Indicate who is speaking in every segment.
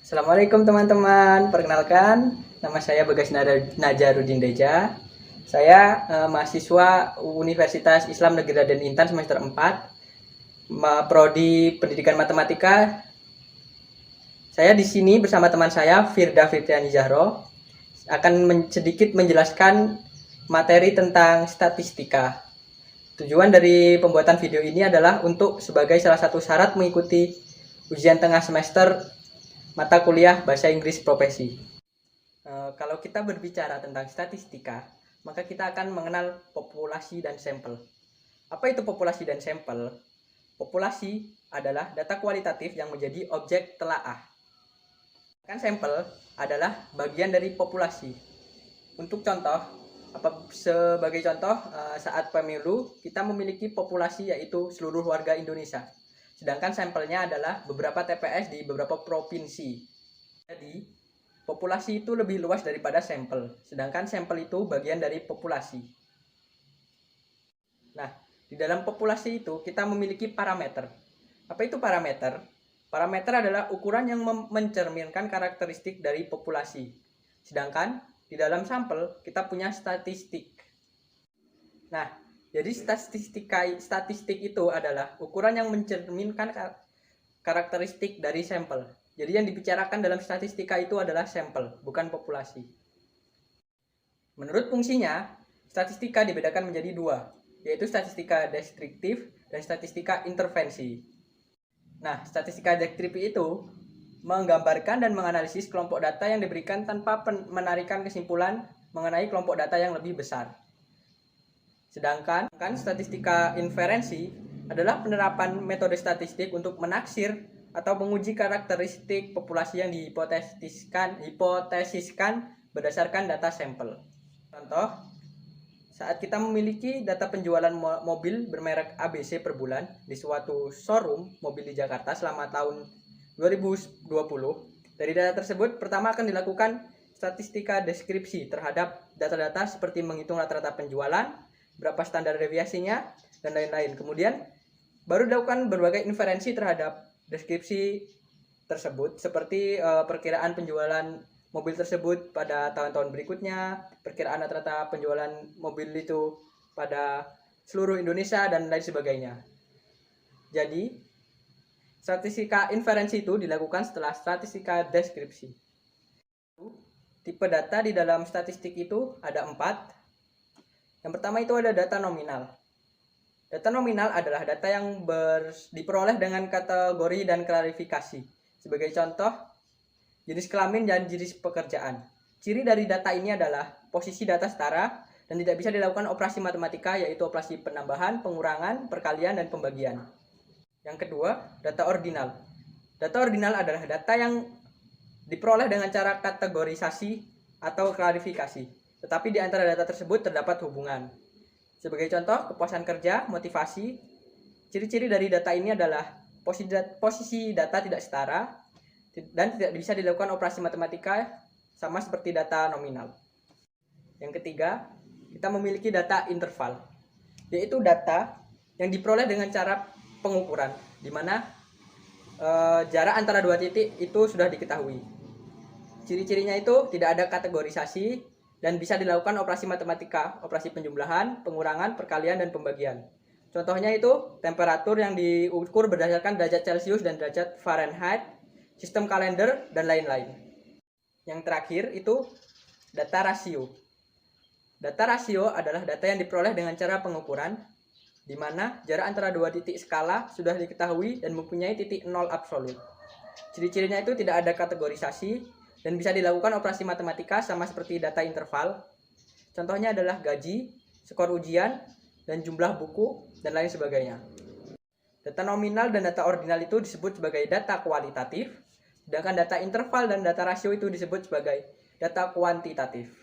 Speaker 1: Assalamualaikum teman-teman, perkenalkan nama saya Bagas Najarudin Deja. Saya mahasiswa Universitas Islam Negeri Raden Intan semester 4, prodi Pendidikan Matematika. Saya di sini bersama teman saya Firda Firtiani Zahro akan sedikit menjelaskan materi tentang statistika. Tujuan dari pembuatan video ini adalah untuk sebagai salah satu syarat mengikuti ujian tengah semester mata kuliah Bahasa Inggris Profesi. Kalau kita berbicara tentang statistika, maka kita akan mengenal populasi dan sampel. Apa itu populasi dan sampel? Populasi adalah data kualitatif yang menjadi objek telaah. Kan sampel adalah bagian dari populasi. Untuk contoh, sebagai contoh, saat pemilu kita memiliki populasi yaitu seluruh warga Indonesia. Sedangkan sampelnya adalah beberapa TPS di beberapa provinsi. Jadi, populasi itu lebih luas daripada sampel. Sedangkan sampel itu bagian dari populasi. Nah, di dalam populasi itu kita memiliki parameter. Apa itu parameter? Parameter adalah ukuran yang mencerminkan karakteristik dari populasi. Sedangkan di dalam sampel kita punya statistik. Nah, jadi statistik itu adalah ukuran yang mencerminkan karakteristik dari sampel. Jadi yang dibicarakan dalam statistika itu adalah sampel, bukan populasi. Menurut fungsinya, statistika dibedakan menjadi dua, yaitu statistika deskriptif dan statistika intervensi. Nah, statistika deskriptif itu menggambarkan dan menganalisis kelompok data yang diberikan tanpa menarikan kesimpulan mengenai kelompok data yang lebih besar. Sedangkan statistika inferensi adalah penerapan metode statistik untuk menaksir atau menguji karakteristik populasi yang dihipotesiskan berdasarkan data sampel. Contoh, saat kita memiliki data penjualan mobil bermerek ABC per bulan di suatu showroom mobil di Jakarta selama tahun 2020, dari data tersebut pertama akan dilakukan statistika deskripsi terhadap data-data seperti menghitung rata-rata penjualan, berapa standar deviasinya, dan lain-lain. Kemudian baru dilakukan berbagai inferensi terhadap deskripsi tersebut, seperti perkiraan penjualan mobil tersebut pada tahun-tahun berikutnya, perkiraan rata-rata penjualan mobil itu pada seluruh Indonesia, dan lain sebagainya. Jadi, statistika inferensi itu dilakukan setelah statistika deskripsi. Tipe data di dalam statistik itu ada 4. Yang pertama itu ada data nominal. Data nominal adalah data yang diperoleh dengan kategori dan klarifikasi. Sebagai contoh, jenis kelamin dan jenis pekerjaan. Ciri dari data ini adalah posisi data setara dan tidak bisa dilakukan operasi matematika, yaitu operasi penambahan, pengurangan, perkalian, dan pembagian. Yang kedua, data ordinal. Data ordinal adalah data yang diperoleh dengan cara kategorisasi atau klarifikasi. Tetapi di antara data tersebut terdapat hubungan. Sebagai contoh, kepuasan kerja, motivasi. Ciri-ciri dari data ini adalah posisi data tidak setara dan tidak bisa dilakukan operasi matematika sama seperti data nominal. Yang ketiga, kita memiliki data interval, yaitu data yang diperoleh dengan cara pengukuran, di mana jarak antara dua titik itu sudah diketahui. Ciri-cirinya itu tidak ada kategorisasi dan bisa dilakukan operasi matematika, operasi penjumlahan, pengurangan, perkalian, dan pembagian. Contohnya itu temperatur yang diukur berdasarkan derajat Celcius dan derajat Fahrenheit, sistem kalender, dan lain-lain. Yang terakhir itu data rasio. Data rasio adalah data yang diperoleh dengan cara pengukuran, di mana jarak antara dua titik skala sudah diketahui dan mempunyai titik nol absolut. Ciri-cirinya itu tidak ada kategorisasi dan bisa dilakukan operasi matematika sama seperti data interval. Contohnya adalah gaji, skor ujian, dan jumlah buku, dan lain sebagainya. Data nominal dan data ordinal itu disebut sebagai data kualitatif, sedangkan data interval dan data rasio itu disebut sebagai data kuantitatif.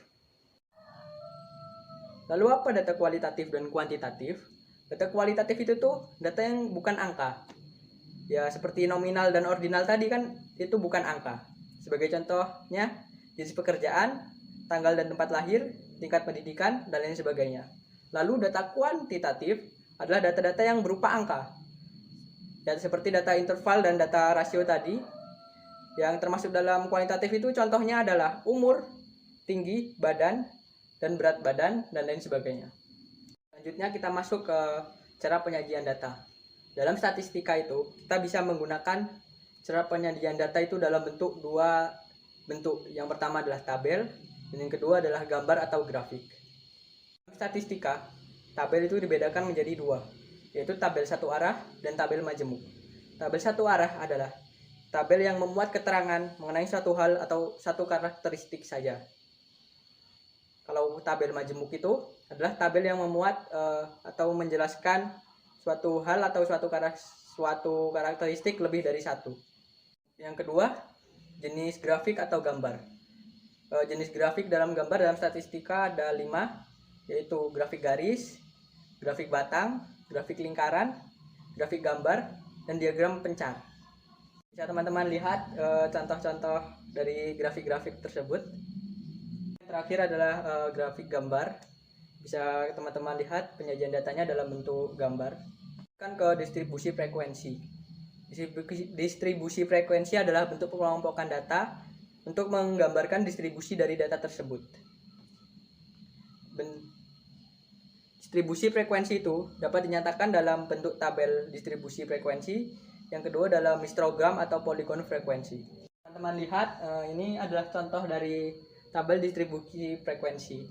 Speaker 1: Lalu apa data kualitatif dan kuantitatif? Data kualitatif itu tuh data yang bukan angka. Ya, seperti nominal dan ordinal tadi kan itu bukan angka. Sebagai contohnya, jenis pekerjaan, tanggal dan tempat lahir, tingkat pendidikan, dan lain sebagainya. Lalu data kuantitatif adalah data-data yang berupa angka. Data seperti data interval dan data rasio tadi, Yang termasuk dalam kuantitatif itu contohnya adalah umur, tinggi, badan, dan berat badan, dan lain sebagainya. Selanjutnya kita masuk ke cara penyajian data. Dalam statistika itu, kita bisa menggunakan cara penyajian data itu dalam bentuk dua bentuk. Yang pertama adalah tabel, dan yang kedua adalah gambar atau grafik. Dalam statistika, tabel itu dibedakan menjadi dua, yaitu tabel satu arah dan tabel majemuk. Tabel satu arah adalah tabel yang memuat keterangan mengenai suatu hal atau satu karakteristik saja. Kalau tabel majemuk itu adalah tabel yang memuat atau menjelaskan suatu hal atau suatu karakteristik lebih dari satu. Yang kedua, jenis grafik atau gambar. Jenis grafik dalam gambar dalam statistika ada 5, yaitu grafik garis, grafik batang, grafik lingkaran, grafik gambar, dan diagram pencar. Bisa teman-teman lihat contoh-contoh dari grafik-grafik tersebut. Yang terakhir adalah grafik gambar. Bisa teman-teman lihat penyajian datanya dalam bentuk gambar. Kan ke distribusi frekuensi. Distribusi frekuensi adalah bentuk pengelompokan data untuk menggambarkan distribusi dari data tersebut. Distribusi frekuensi itu dapat dinyatakan dalam bentuk tabel distribusi frekuensi. Yang kedua dalam histogram atau poligon frekuensi. Teman-teman lihat, ini adalah contoh dari tabel distribusi frekuensi.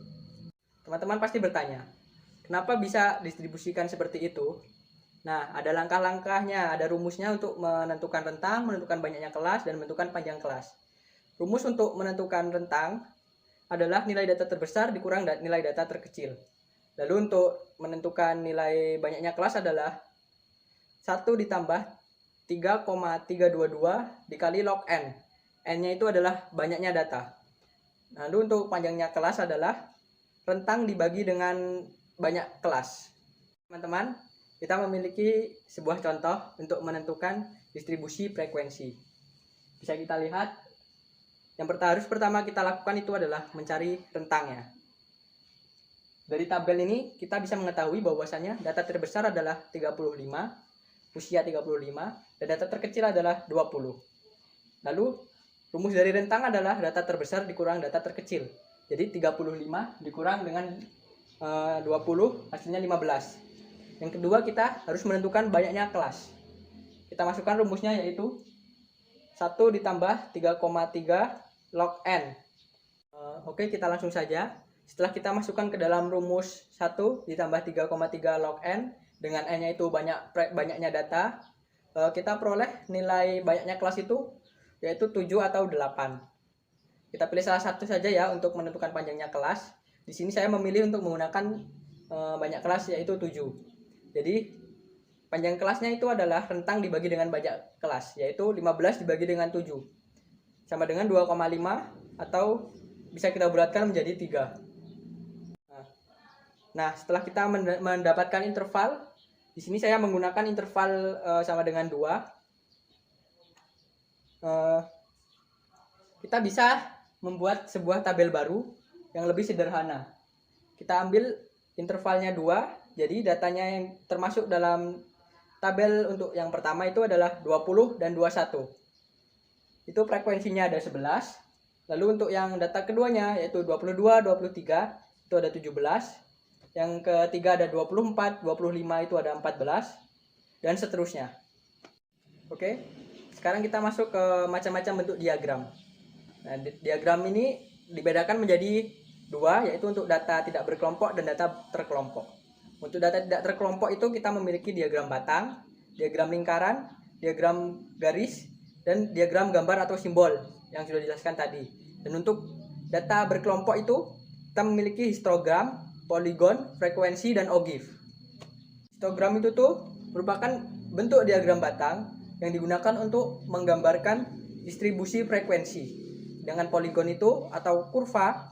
Speaker 1: Teman-teman pasti bertanya, kenapa bisa distribusikan seperti itu? Nah, ada langkah-langkahnya, ada rumusnya untuk menentukan rentang, menentukan banyaknya kelas, dan menentukan panjang kelas. Rumus untuk menentukan rentang adalah nilai data terbesar dikurang nilai data terkecil. Lalu untuk menentukan nilai banyaknya kelas adalah 1 ditambah 3,322 dikali log n. N-nya itu adalah banyaknya data. Lalu untuk panjangnya kelas adalah rentang dibagi dengan banyak kelas. Teman-teman, kita memiliki sebuah contoh untuk menentukan distribusi frekuensi. Bisa kita lihat, yang harus pertama kita lakukan itu adalah mencari rentangnya. Dari tabel ini kita bisa mengetahui bahwasannya data terbesar adalah 35, usia 35, dan data terkecil adalah 20. Lalu rumus dari rentang adalah data terbesar dikurang data terkecil. Jadi 35 dikurang dengan 20 hasilnya 15. Yang kedua kita harus menentukan banyaknya kelas. Kita masukkan rumusnya yaitu 1 ditambah 3,3 log n. Oke, kita langsung saja. Setelah kita masukkan ke dalam rumus 1 ditambah 3,3 log n dengan n-nya itu banyaknya data, kita peroleh nilai banyaknya kelas itu yaitu 7 atau 8. Kita pilih salah satu saja ya untuk menentukan panjangnya kelas. Di sini saya memilih untuk menggunakan banyak kelas yaitu 7. Jadi panjang kelasnya itu adalah rentang dibagi dengan banyak kelas, yaitu 15 dibagi dengan 7. Sama dengan 2,5 atau bisa kita bulatkan menjadi 3. Nah, setelah kita mendapatkan interval, di sini saya menggunakan interval sama dengan 2. Kita bisa membuat sebuah tabel baru yang lebih sederhana. Kita ambil intervalnya 2, jadi datanya yang termasuk dalam tabel untuk yang pertama itu adalah 20 dan 21. Itu frekuensinya ada 11. Lalu untuk yang data keduanya yaitu 22, 23 itu ada 17. Yang ketiga ada 24, 25 itu ada 14, dan seterusnya. Oke, sekarang kita masuk ke macam-macam bentuk diagram. Nah, diagram ini dibedakan menjadi 2, yaitu untuk data tidak berkelompok dan data terkelompok. Untuk data tidak terkelompok itu kita memiliki diagram batang, diagram lingkaran, diagram garis, dan diagram gambar atau simbol yang sudah dijelaskan tadi. Dan untuk data berkelompok itu kita memiliki histogram, poligon, frekuensi, dan ogive. Histogram itu tuh merupakan bentuk diagram batang yang digunakan untuk menggambarkan distribusi frekuensi. Dengan poligon itu atau kurva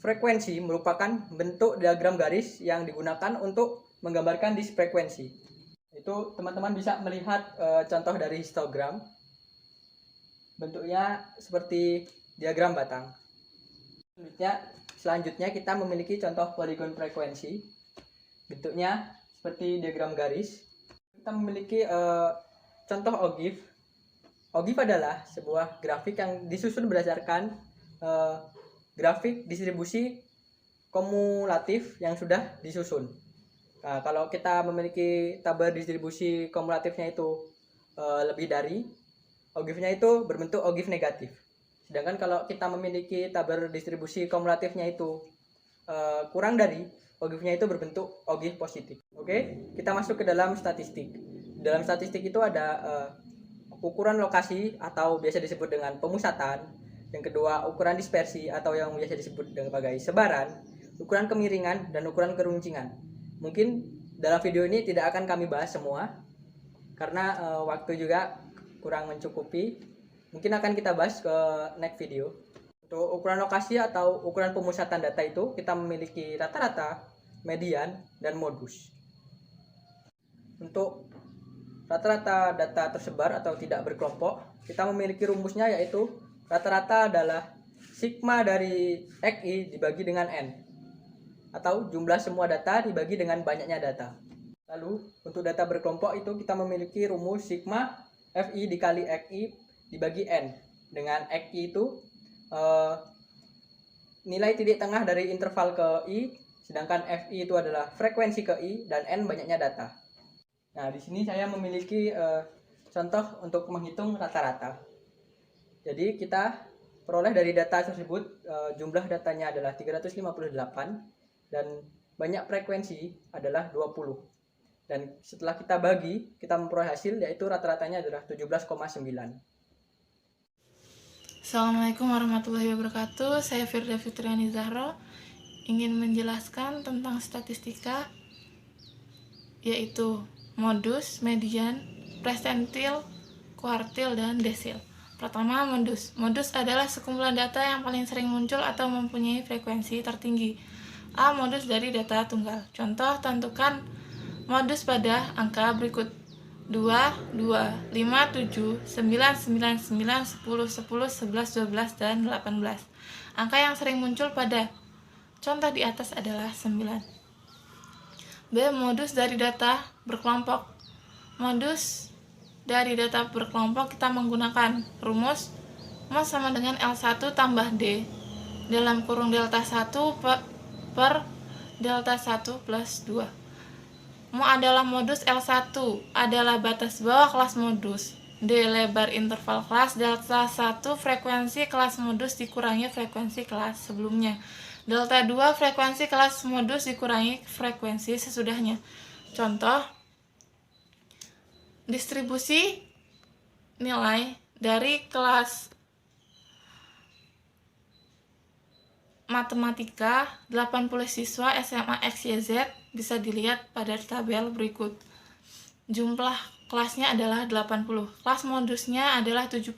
Speaker 1: frekuensi merupakan bentuk diagram garis yang digunakan untuk menggambarkan frekuensi. Itu teman-teman bisa melihat contoh dari histogram. Bentuknya seperti diagram batang. Selanjutnya kita memiliki contoh poligon frekuensi. Bentuknya seperti diagram garis. Kita memiliki contoh ogive. OGIF adalah sebuah grafik yang disusun berdasarkan grafik distribusi kumulatif yang sudah disusun. Nah, kalau kita memiliki tabel distribusi kumulatifnya itu lebih dari, OGIF-nya itu berbentuk OGIF negatif. Sedangkan kalau kita memiliki tabel distribusi kumulatifnya itu kurang dari, OGIF-nya itu berbentuk OGIF positif. Oke, kita masuk ke dalam statistik. Dalam statistik itu ada ukuran lokasi atau biasa disebut dengan pemusatan. Yang kedua, ukuran dispersi atau yang biasa disebut sebagai sebaran, ukuran kemiringan, dan ukuran keruncingan. Mungkin dalam video ini tidak akan kami bahas semua karena waktu juga kurang mencukupi. Mungkin akan kita bahas ke next video. Untuk ukuran lokasi atau ukuran pemusatan data itu kita memiliki rata-rata, median, dan modus. Untuk rata-rata data tersebar atau tidak berkelompok, kita memiliki rumusnya, yaitu rata-rata adalah sigma dari XI dibagi dengan N, atau jumlah semua data dibagi dengan banyaknya data. Lalu untuk data berkelompok itu kita memiliki rumus sigma FI dikali XI dibagi N, dengan XI itu nilai titik tengah dari interval ke I, sedangkan FI itu adalah frekuensi ke I, dan N banyaknya data. Nah, di sini saya memiliki contoh untuk menghitung rata-rata. Jadi kita peroleh dari data tersebut, jumlah datanya adalah 358 dan banyak frekuensi adalah 20. Dan setelah kita bagi, kita memperoleh hasil, yaitu rata-ratanya adalah 17,9.
Speaker 2: Assalamualaikum warahmatullahi wabarakatuh. Saya Firda Fitriani Zahro ingin menjelaskan tentang statistika, yaitu modus, median, persentil, kuartil, dan desil. Pertama, modus. Modus adalah sekumpulan data yang paling sering muncul atau mempunyai frekuensi tertinggi. A. Modus dari data tunggal. Contoh, tentukan modus pada angka berikut: 2, 2, 5, 7, 9, 9, 9, 10, 10, 11, 12, dan 18. Angka yang sering muncul pada contoh di atas adalah 9. B. Modus dari data berkelompok. Modus dari data berkelompok kita menggunakan rumus MOS sama dengan L1 tambah D dalam kurung delta 1 per delta 1 plus 2. Mo adalah modus, L1 adalah batas bawah kelas modus, D lebar interval kelas, delta 1 frekuensi kelas modus dikurangi frekuensi kelas sebelumnya, delta 2 frekuensi kelas modus dikurangi frekuensi sesudahnya. Contoh, distribusi nilai dari kelas matematika 80 siswa SMA XYZ bisa dilihat pada tabel berikut. Jumlah kelasnya adalah 80. Kelas modusnya adalah 75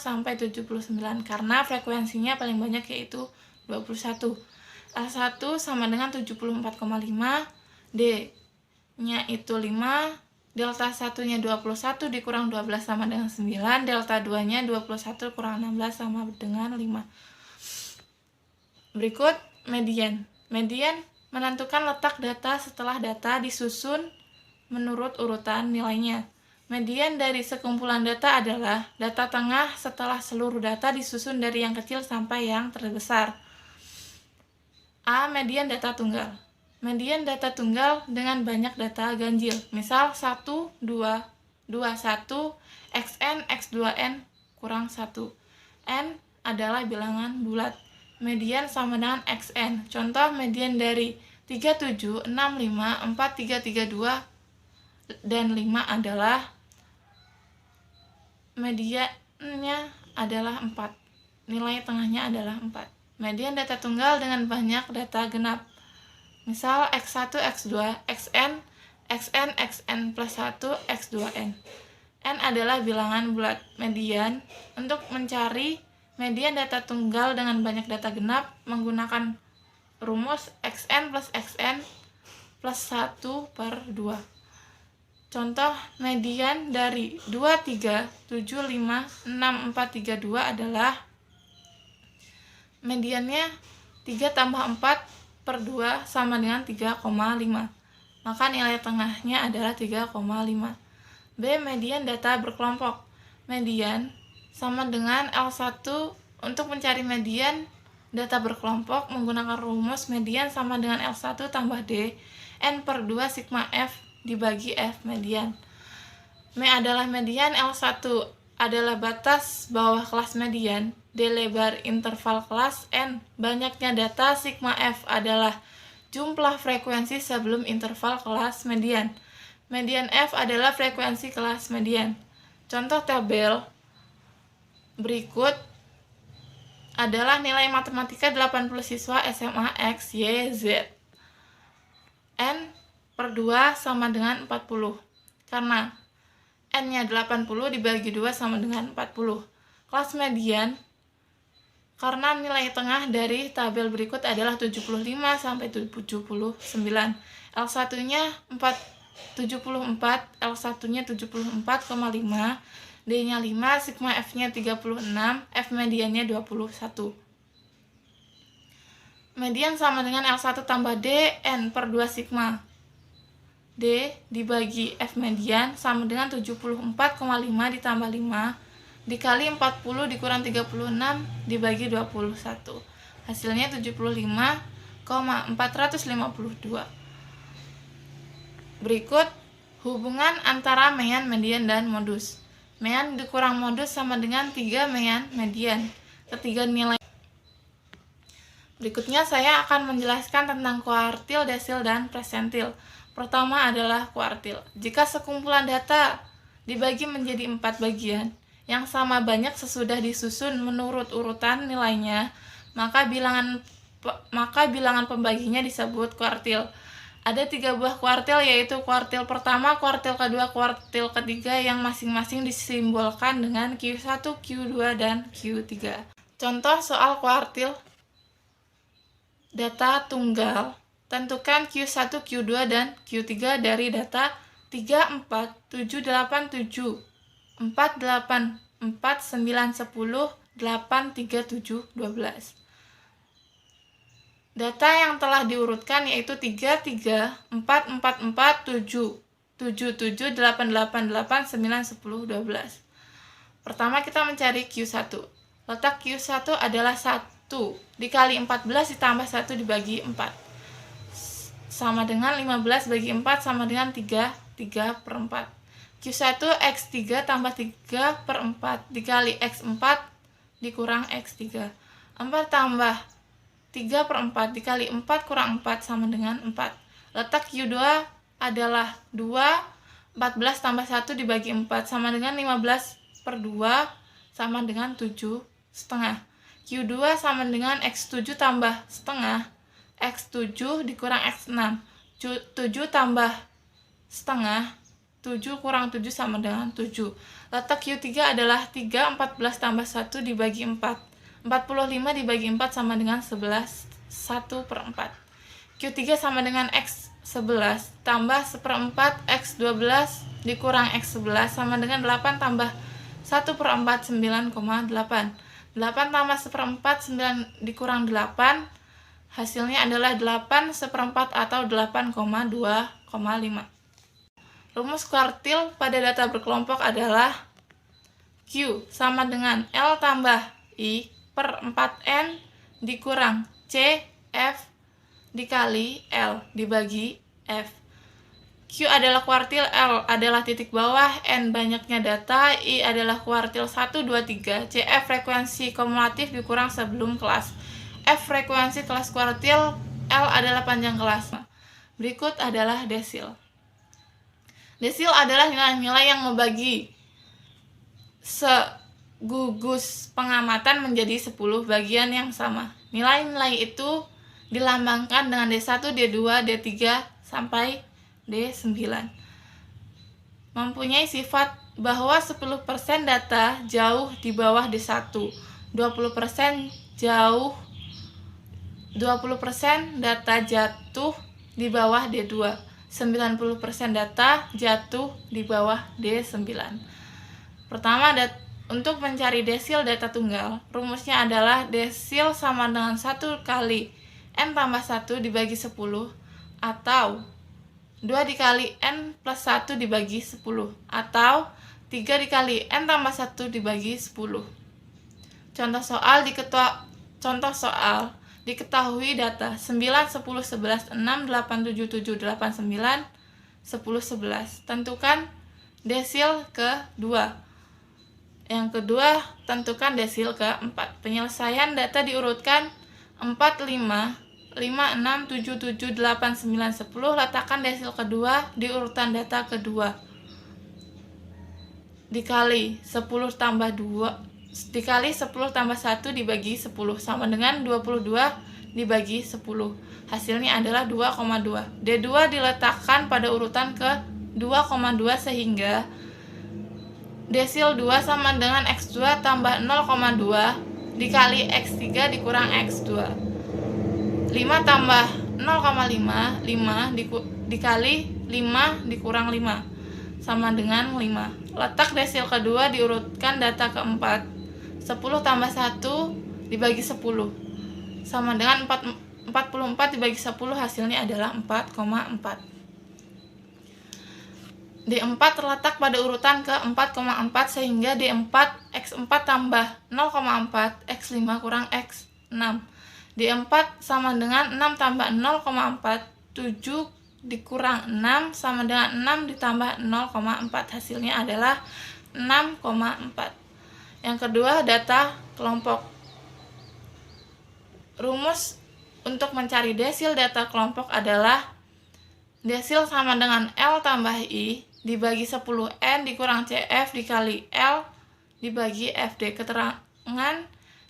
Speaker 2: sampai 79 karena frekuensinya paling banyak, yaitu 21. L1 sama dengan 74,5, D-nya itu 5, delta 1-nya 21 dikurang 12 sama dengan 9, delta 2-nya 21 kurang 16 sama dengan 5. Berikut median. Median menentukan letak data setelah data disusun menurut urutan nilainya. Median dari sekumpulan data adalah data tengah setelah seluruh data disusun dari yang kecil sampai yang terbesar. A. Median data tunggal. Median data tunggal dengan banyak data ganjil. Misal 1, 2, 2, 1, xn, x2n kurang 1. N adalah bilangan bulat. Median sama dengan xn. Contoh, median dari 37, 65, 4, 3, 32, dan 5 adalah mediannya adalah 4. Nilai tengahnya adalah 4. Median data tunggal dengan banyak data genap. Misal x1, x2, xn, xn, xn plus 1, x2n. N adalah bilangan bulat. Median. Untuk mencari median data tunggal dengan banyak data genap menggunakan rumus xn plus xn plus 1 per 2. Contoh, median dari 2, 3, 7, 5, 6, 4, 3, 2 adalah mediannya 3 tambah 4 per 2 sama dengan 3,5. Maka nilai tengahnya adalah 3,5. B. Median data berkelompok. median sama dengan L1. Untuk mencari median data berkelompok menggunakan rumus median sama dengan L1 tambah D N per 2 sigma F dibagi F median. M adalah median, L1 adalah batas bawah kelas median, D lebar interval kelas, N banyaknya data, sigma F adalah jumlah frekuensi sebelum interval kelas median. Median F adalah frekuensi kelas median. Contoh tabel berikut adalah nilai matematika 80 siswa SMA X, Y, Z. N per 2 sama dengan 40. Karena N-nya 80 dibagi 2 sama dengan 40. Kelas median, karena nilai tengah dari tabel berikut adalah 75 sampai 79. L1-nya 74, L1-nya 74,5, D-nya 5, sigma F-nya 36, F mediannya 21. Median sama dengan L1 tambah D, N per 2 sigma. D dibagi F median sama dengan 74,5 ditambah 5 dikali 40 dikurang 36 dibagi 21. Hasilnya 75,452. Berikut hubungan antara mean, median, dan modus. Mean dikurang modus sama dengan 3 mean median. Ketiga nilai. Berikutnya saya akan menjelaskan tentang kuartil, desil, dan persentil. Pertama adalah kuartil. Jika sekumpulan data dibagi menjadi 4 bagian yang sama banyak sesudah disusun menurut urutan nilainya, maka bilangan pembaginya disebut kuartil. Ada 3 buah kuartil, yaitu kuartil pertama, kuartil kedua, kuartil ketiga yang masing-masing disimbolkan dengan Q1, Q2, dan Q3. Contoh soal kuartil data tunggal. Tentukan Q1, Q2, dan Q3 dari data 3, 4, 7, 8, 7, 4, 8, 4, 9, 10, 8, 3, 7, 12. Data yang telah diurutkan yaitu 3, 3, 4, 4, 4, 7, 7, 7, 8, 8, 8, 9, 10, 12. Pertama kita mencari Q1. Letak Q1 adalah 1 dikali 14 ditambah 1 dibagi 4. Sama dengan 15 bagi 4 sama dengan 3 per 4. Q1 X3 tambah 3 per 4 dikali X4 dikurang X3. 4 tambah 3 per 4 dikali 4 kurang 4 sama dengan 4. Letak Q2 adalah 2, 14 tambah 1 dibagi 4 sama dengan 15 per 2 sama dengan 7 setengah. Q2 sama dengan X7 tambah setengah, X7 dikurang X6. 7 tambah setengah, 7 kurang 7 sama dengan 7. Letak Q3 adalah 3, 14 tambah 1 dibagi 4. 45 dibagi 4 sama dengan 11, 1 per 4. Q3 sama dengan X11 tambah 1/4 X12 dikurang X11 sama dengan 8 tambah 1 per 4, 9,8. 8 tambah 1/4, 9 dikurang 8, hasilnya adalah 8 1/4 atau 8,2,5. Rumus kuartil pada data berkelompok adalah Q sama dengan L tambah I per 4N dikurang C F dikali L dibagi F. Q adalah kuartil, L adalah titik bawah, N banyaknya data, I adalah kuartil 1, 2, 3, CF frekuensi kumulatif dikurang sebelum kelas, F frekuensi kelas kuartil, L adalah panjang kelas. Berikut adalah desil. Desil adalah nilai-nilai yang membagi gugus pengamatan menjadi 10 bagian yang sama. Nilai-nilai itu dilambangkan dengan D1, D2, D3 sampai D9. Mempunyai sifat bahwa 10% data jauh di bawah D1, 20% data jatuh di bawah D2, 90% data jatuh di bawah D9. Pertama, untuk mencari desil data tunggal, rumusnya adalah desil sama dengan 1 kali N tambah 1 dibagi 10 atau 2 dikali N plus 1 dibagi 10 atau 3 dikali N tambah 1 dibagi 10. Contoh soal diketahui data 9, 10, 11, 6, 8, 7, 7, 8, 9, 10, 11. Tentukan desil kedua. Yang kedua, tentukan desil keempat. Penyelesaian data diurutkan 4, 5, 5, 6, 7, 7, 8, 9, 10. Letakkan desil kedua di urutan data kedua. Dikali 10 tambah 2 dikali 10 tambah 1 dibagi 10 sama dengan 22 dibagi 10. Hasilnya adalah 2,2. D2 diletakkan pada urutan ke 2,2 sehingga desil 2 sama dengan X2 tambah 0,2 dikali X3 dikurang X2. 5 tambah 0,5, 5 dikali 5 dikurang 5 sama dengan 5. Letak desil kedua diurutkan data keempat. 10 tambah 1 dibagi 10 sama dengan 44 dibagi 10, hasilnya adalah 4,4. D4 terletak pada urutan ke 4,4 sehingga D4 X4 tambah 0,4 X5 kurang X6. D4 sama dengan 6 tambah 0,4, 7 dikurang 6 sama dengan 6 ditambah 0,4. Hasilnya adalah 6,4. Yang kedua, data kelompok. Rumus untuk mencari desil data kelompok adalah desil sama dengan L tambah I dibagi 10N dikurang CF dikali L dibagi FD. Keterangan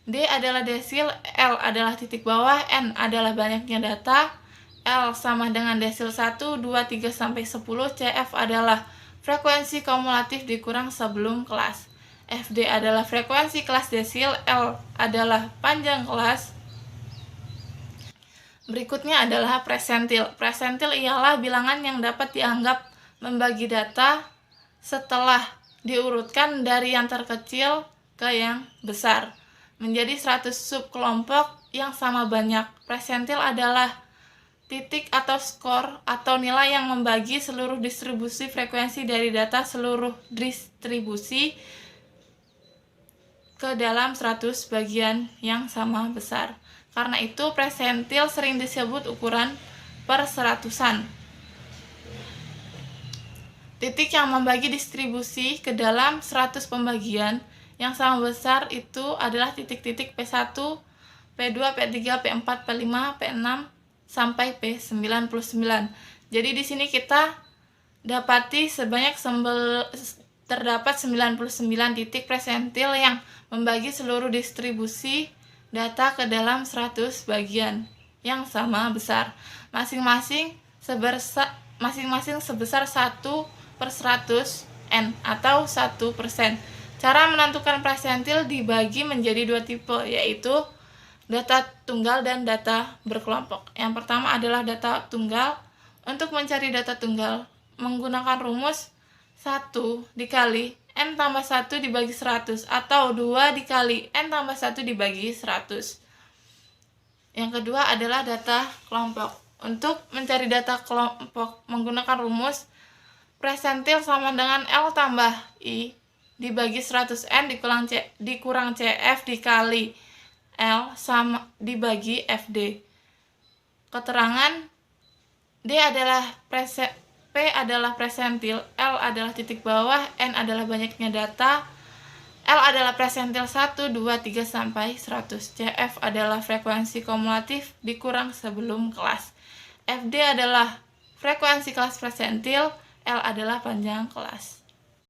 Speaker 2: D adalah desil, L adalah titik bawah, N adalah banyaknya data, L sama dengan desil 1, 2, 3, sampai 10, CF adalah frekuensi kumulatif dikurang sebelum kelas. FD adalah frekuensi kelas desil, L adalah panjang kelas. Berikutnya adalah presentil. Presentil ialah bilangan yang dapat dianggap membagi data setelah diurutkan dari yang terkecil ke yang besar menjadi 100 subkelompok yang sama banyak. Presentil adalah titik atau skor atau nilai yang membagi seluruh distribusi frekuensi dari data seluruh distribusi ke dalam 100 bagian yang sama besar. Karena itu presentil sering disebut ukuran perseratusan. Titik yang membagi distribusi ke dalam 100 pembagian yang sama besar itu adalah titik-titik P1, P2, P3, P4, P5, P6 sampai P99. Jadi di sini kita dapati terdapat 99 titik presentil yang membagi seluruh distribusi data ke dalam 100 bagian yang sama besar. Masing-masing sebesar 1/100 N atau 1%. Cara menentukan presentil dibagi menjadi dua tipe, yaitu data tunggal dan data berkelompok. Yang pertama adalah data tunggal. Untuk mencari data tunggal, menggunakan rumus 1 dikali N tambah 1 dibagi 100 atau 2 dikali N tambah 1 dibagi 100. Yang kedua adalah data kelompok. Untuk mencari data kelompok menggunakan rumus presentil sama dengan L tambah I dibagi 100N dikurang CF dikali L sama dibagi FD. Keterangan D adalah P adalah presentil, L adalah titik bawah, N adalah banyaknya data, L adalah presentil 1, 2, 3, sampai 100. CF adalah frekuensi kumulatif dikurang sebelum kelas. FD adalah frekuensi kelas presentil, L adalah panjang kelas.